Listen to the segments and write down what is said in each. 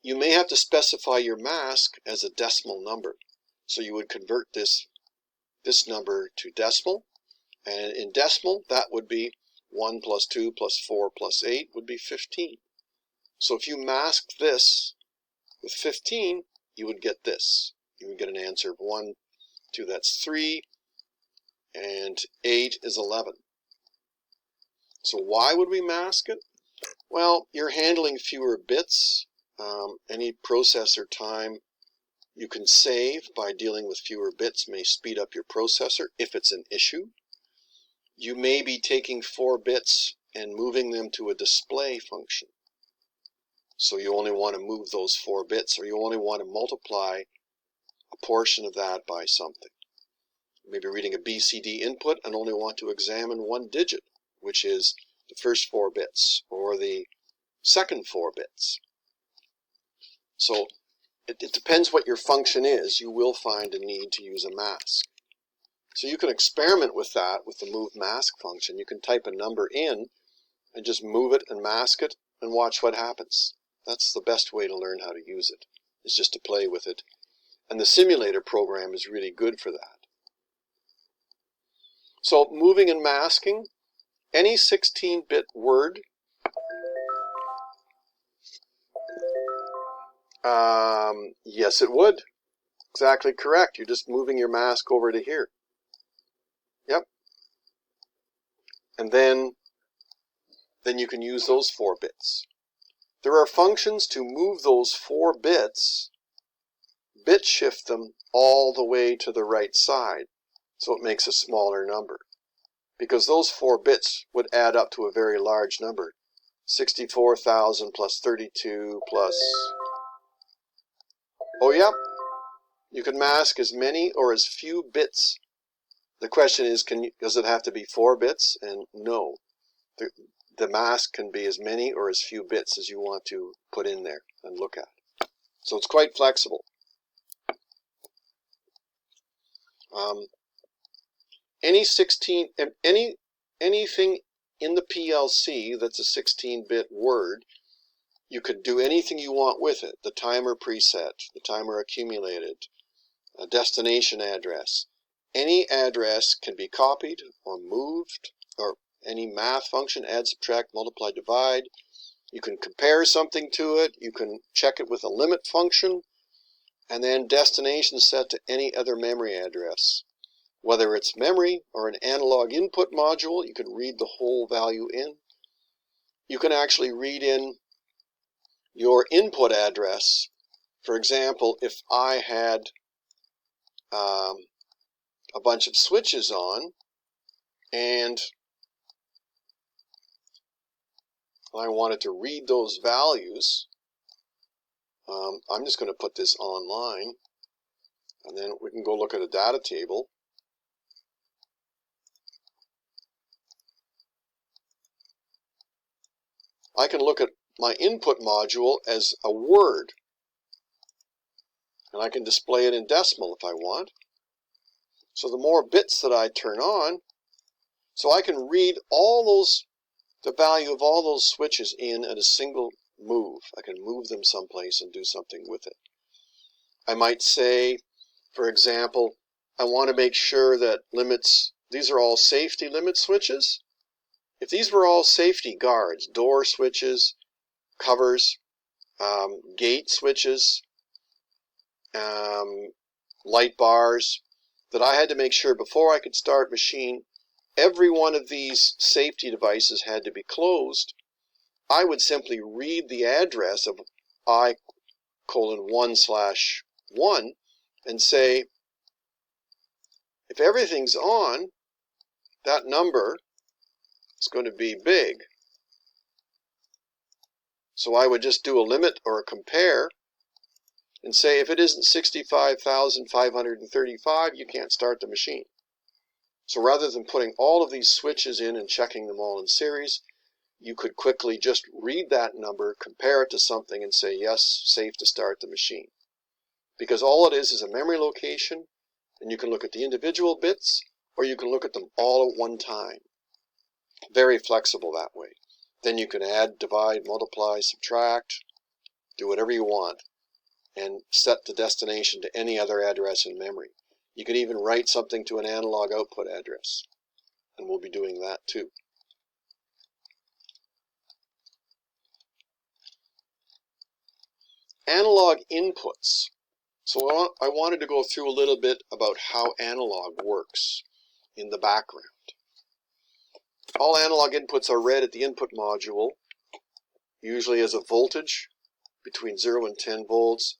you may have to specify your mask as a decimal number. So you would convert this number to decimal, and in decimal that would be 1 plus 2 plus 4 plus 8 would be 15. So if you masked this with 15, you would get this. You would get an answer of 1, 2, that's 3, and 8 is 11. So why would we mask it? Well, you're handling fewer bits. Any processor time you can save by dealing with fewer bits may speed up your processor if it's an issue. You may be taking 4 bits and moving them to a display function. So you only want to move those 4 bits, or you only want to multiply a portion of that by something. Maybe reading a BCD input and only want to examine one digit, which is the first 4 bits or the second 4 bits. So it depends what your function is. You will find a need to use a mask. So you can experiment with that with the move mask function. You can type a number in and just move it and mask it and watch what happens. That's the best way to learn how to use it, is just to play with it. And the simulator program is really good for that. So moving and masking, any 16-bit word, yes it would. Exactly correct. You're just moving your mask over to here. Yep. And then you can use those 4 bits. There are functions to move those 4 bits, bit shift them all the way to the right side, so it makes a smaller number. Because those 4 bits would add up to a very large number. 64,000 plus 32 plus... Oh, yep. You can mask as many or as few bits. The question is, does it have to be 4 bits? And no. The mask can be as many or as few bits as you want to put in there and look at. So it's quite flexible. Anything in the PLC that's a 16-bit word, you could do anything you want with it. The timer preset, the timer accumulated, a destination address. Any address can be copied or moved, or any math function, add, subtract, multiply, divide. You can compare something to it. You can check it with a limit function, and then destination set to any other memory address. Whether it's memory or an analog input module, you can read the whole value in. You can actually read in your input address. For example, if I had a bunch of switches on and I wanted to read those values, I'm just going to put this online, and then we can go look at a data table. I can look at my input module as a word, and I can display it in decimal if I want. So the more bits that I turn on, so I can read the value of all those switches in at a single move. I can move them someplace and do something with it. I might say, for example, I want to make sure that limits, these are all safety limit switches. If these were all safety guards, door switches, covers, gate switches, light bars, that I had to make sure before I could start machine, every one of these safety devices had to be closed, I would simply read the address of I:1/1 and say, if everything's on, that number is going to be big. So I would just do a limit or a compare and say, if it isn't 65,535, you can't start the machine. So rather than putting all of these switches in and checking them all in series, you could quickly just read that number, compare it to something, and say, yes, safe to start the machine. Because all it is a memory location, and you can look at the individual bits, or you can look at them all at one time. Very flexible that way. Then you can add, divide, multiply, subtract, do whatever you want, and set the destination to any other address in memory. You could even write something to an analog output address, and we'll be doing that too. Analog inputs. So I wanted to go through a little bit about how analog works in the background. All analog inputs are read at the input module, usually as a voltage between 0 and 10 volts,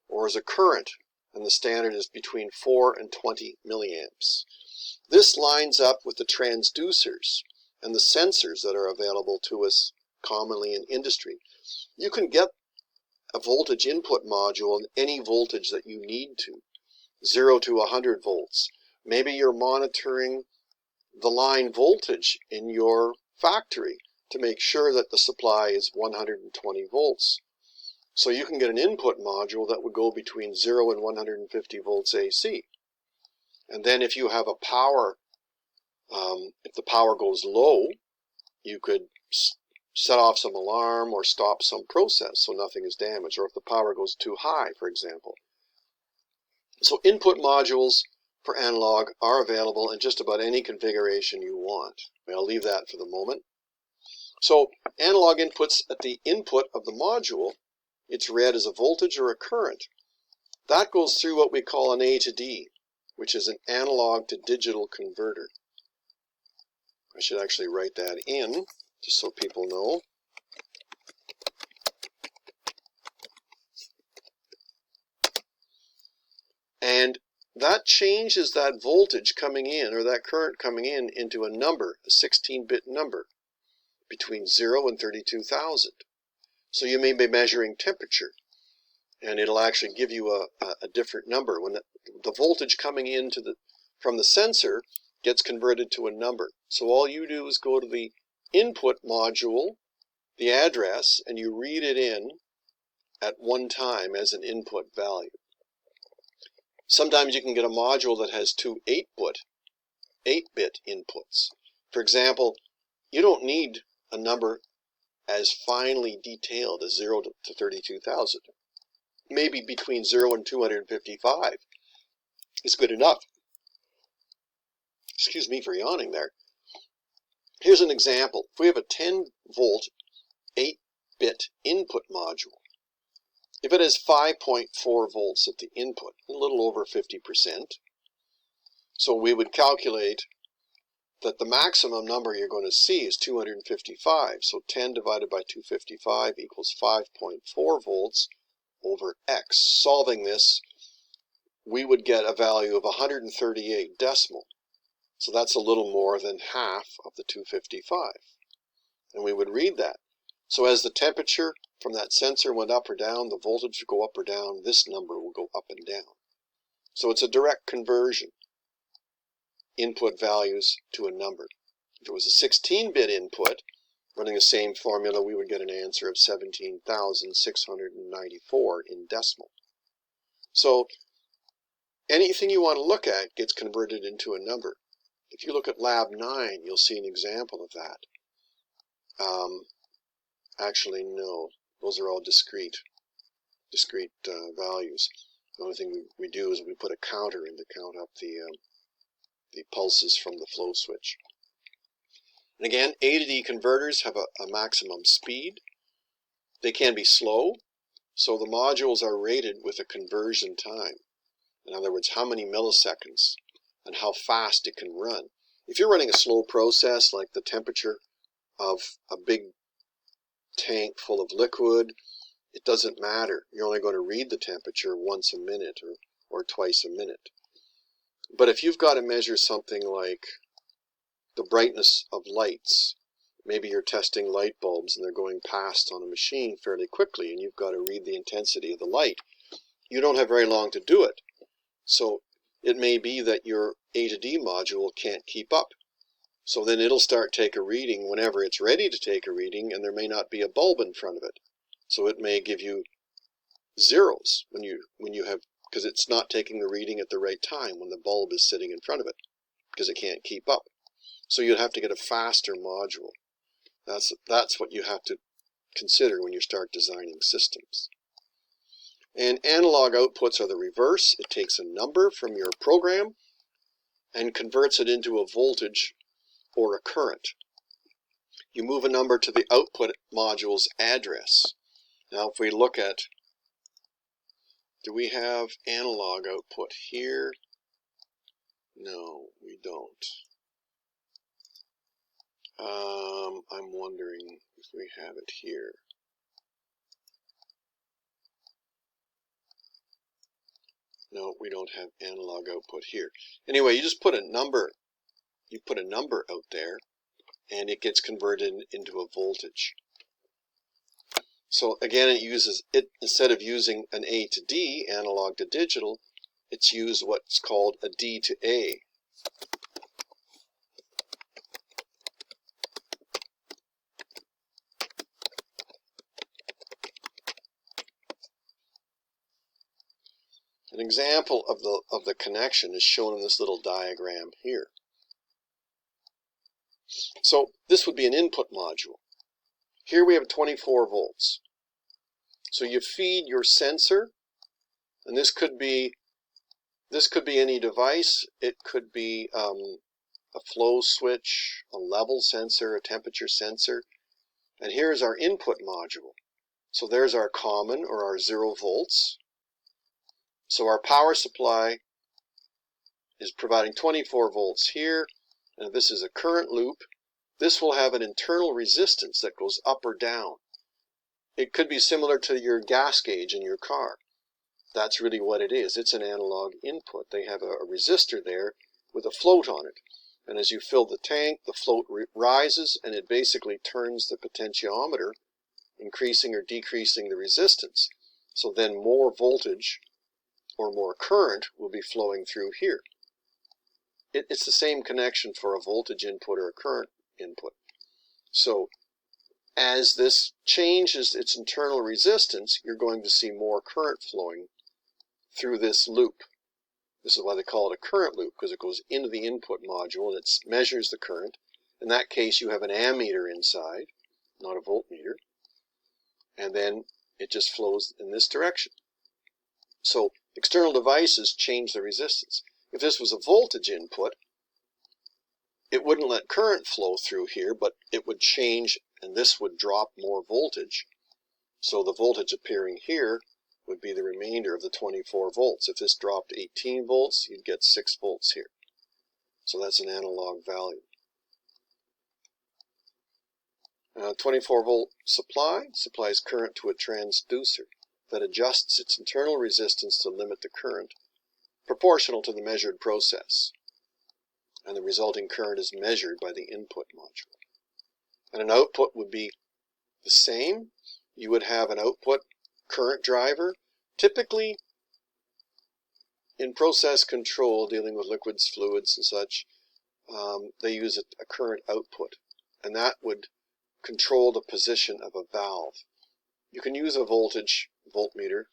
or as a current, and the standard is between 4 and 20 milliamps. This lines up with the transducers and the sensors that are available to us commonly in industry. You can get a voltage input module in any voltage that you need to, 0 to 100 volts. Maybe you're monitoring the line voltage in your factory to make sure that the supply is 120 volts. So you can get an input module that would go between 0 and 150 volts AC. And then if you have a power, if the power goes low, you could set off some alarm or stop some process so nothing is damaged, or if the power goes too high, for example. So input modules for analog are available in just about any configuration you want. I'll leave that for the moment. So analog inputs at the input of the module, it's read as a voltage or a current. That goes through what we call an A to D, which is an analog to digital converter. I should actually write that in, just so people know. And that changes that voltage coming in, or that current coming in, into a number, a 16-bit number, between 0 and 32,000. So you may be measuring temperature, and it'll actually give you a different number. When the voltage coming into from the sensor gets converted to a number. So all you do is go to the input module, the address, and you read it in at one time as an input value. Sometimes you can get a module that has two 8-bit inputs. For example, you don't need a number as finely detailed as 0 to 32,000. Maybe between 0 and 255 is good enough. Excuse me for yawning there. Here's an example. If we have a 10-volt 8-bit input module, if it has 5.4 volts at the input, a little over 50%, so we would calculate that the maximum number you're going to see is 255. So 10 divided by 255 equals 5.4 volts over X. Solving this, we would get a value of 138 decimal. So that's a little more than half of the 255. And we would read that. So as the temperature from that sensor went up or down, the voltage would go up or down, this number will go up and down. So it's a direct conversion, input values to a number. If it was a 16-bit input, running the same formula, we would get an answer of 17,694 in decimal. So anything you want to look at gets converted into a number. If you look at Lab 9, you'll see an example of that. Actually, no. Those are all discrete values. The only thing we do is we put a counter in to count up the pulses from the flow switch. And again, A to D converters have a maximum speed. They can be slow, so the modules are rated with a conversion time. In other words, how many milliseconds and how fast it can run. If you're running a slow process like the temperature of a big tank full of liquid, it doesn't matter. You're only going to read the temperature once a minute or twice a minute. But if you've got to measure something like the brightness of lights, maybe you're testing light bulbs and they're going past on a machine fairly quickly and you've got to read the intensity of the light. You don't have very long to do it. So it may be that your A to D module can't keep up. So then it'll start take a reading whenever it's ready to take a reading, and there may not be a bulb in front of it. So it may give you zeros when you have, because it's not taking the reading at the right time when the bulb is sitting in front of it, because it can't keep up. So you'd have to get a faster module. That's what you have to consider when you start designing systems. And analog outputs are the reverse. It takes a number from your program and converts it into a voltage or a current. You move a number to the output module's address. Now if we look at, do we have analog output here? No, we don't. I'm wondering if we have it here. No, we don't have analog output here. Anyway, you just put a number. You put a number out there, and it gets converted into a voltage. So again, it uses it instead of using an A to D, analog to digital, it's used what's called a D to A. An example of the connection is shown in this little diagram here. So this would be an input module. Here we have 24 volts. So you feed your sensor, and this could be any device. It could be a flow switch, a level sensor, a temperature sensor. And here's our input module. So there's our common, or our 0 volts. So our power supply is providing 24 volts here, and if this is a current loop, this will have an internal resistance that goes up or down. It could be similar to your gas gauge in your car. That's really what it is. It's an analog input. They have a resistor there with a float on it. And as you fill the tank, the float rises, and it basically turns the potentiometer, increasing or decreasing the resistance. So then more voltage or more current will be flowing through here. It's the same connection for a voltage input or a current input. So as this changes its internal resistance, you're going to see more current flowing through this loop. This is why they call it a current loop, because it goes into the input module and it measures the current. In that case, you have an ammeter inside, not a voltmeter, and then it just flows in this direction. So external devices change the resistance. If this was a voltage input, it wouldn't let current flow through here, but it would change, and this would drop more voltage. So the voltage appearing here would be the remainder of the 24 volts. If this dropped 18 volts, you'd get 6 volts here. So that's an analog value. 24 volt supply supplies current to a transducer that adjusts its internal resistance to limit the current proportional to the measured process. And the resulting current is measured by the input module. And an output would be the same. You would have an output current driver. Typically, in process control, dealing with liquids, fluids, and such, they use a current output, and that would control the position of a valve. You can use a voltmeter,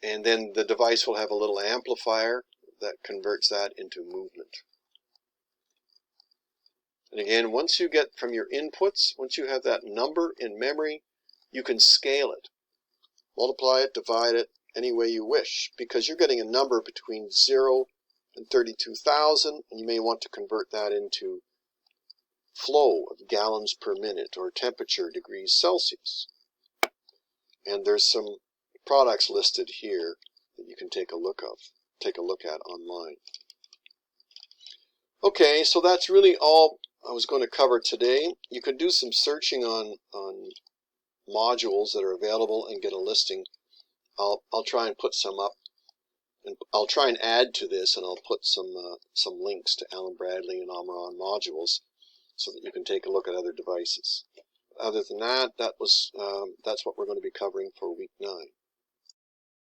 and then the device will have a little amplifier that converts that into movement. And again, once you get from your inputs, once you have that number in memory, you can scale it. Multiply it, divide it, any way you wish, because you're getting a number between 0 and 32,000, and you may want to convert that into flow of gallons per minute or temperature degrees Celsius. And there's some products listed here that you can take a look at online. Okay, so that's really all I was going to cover today. You can do some searching on modules that are available and get a listing. I'll try and put some up, and I'll try and add to this, and I'll put some links to Allen Bradley and Omron modules so that you can take a look at other devices. Other than that, that's what we're going to be covering for week 9.